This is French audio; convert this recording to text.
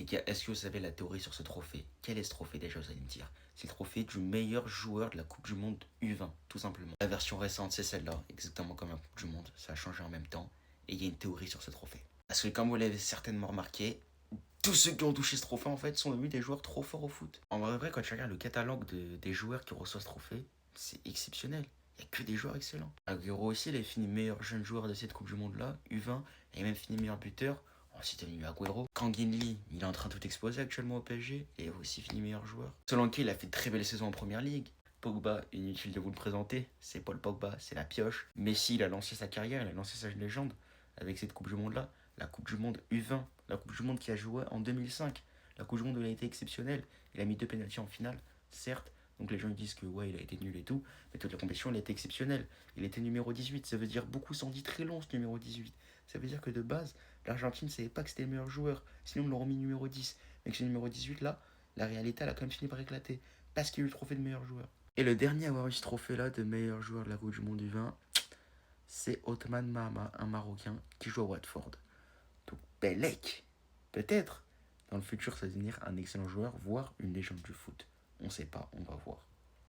gars, est-ce que vous savez la théorie sur ce trophée? Quel est ce trophée déjà, vous allez me dire? C'est le trophée du meilleur joueur de la Coupe du Monde U20, tout simplement. La version récente, c'est celle-là, exactement comme la Coupe du Monde. Ça a changé en même temps. Et il y a une théorie sur ce trophée. Parce que comme vous l'avez certainement remarqué, tous ceux qui ont touché ce trophée, en fait, sont devenus des joueurs trop forts au foot. En vrai, quand tu regardes le catalogue des joueurs qui reçoivent ce trophée, c'est exceptionnel. Il n'y a que des joueurs excellents. Agüero aussi, il a fini meilleur jeune joueur de cette Coupe du Monde-là, U20, et même fini meilleur buteur. Ensuite, il y a eu Agüero. Kangin Lee, il est en train de tout exploser actuellement au PSG, et il a aussi fini meilleur joueur. Solanke, il a fait de très belle saison en première ligue. Pogba, inutile de vous le présenter, c'est Paul Pogba, c'est la pioche. Messi, il a lancé sa carrière, il a lancé sa légende avec cette Coupe du Monde-là. La Coupe du Monde U20, la Coupe du Monde qui a joué en 2005. La Coupe du Monde où il a été exceptionnel. Il a mis 2 pénaltys en finale, certes. Donc les gens disent que ouais, il a été nul et tout. Mais toute la compétition, il a été exceptionnel. Il était numéro 18. Ça veut dire beaucoup, sans dit très long ce numéro 18. Ça veut dire que de base, l'Argentine ne savait pas que c'était le meilleur joueur. Sinon, ils l'auraient mis numéro 10. Mais que ce numéro 18 là, la réalité, elle a quand même fini par éclater. Parce qu'il y a eu le trophée de meilleur joueur. Et le dernier à avoir eu ce trophée là de meilleur joueur de la Coupe du Monde du 20, c'est Othman Mahama, un Marocain qui joue à Watford. Donc Belek, peut-être, dans le futur, ça va devenir un excellent joueur, voire une légende du foot. On sait pas, on va voir.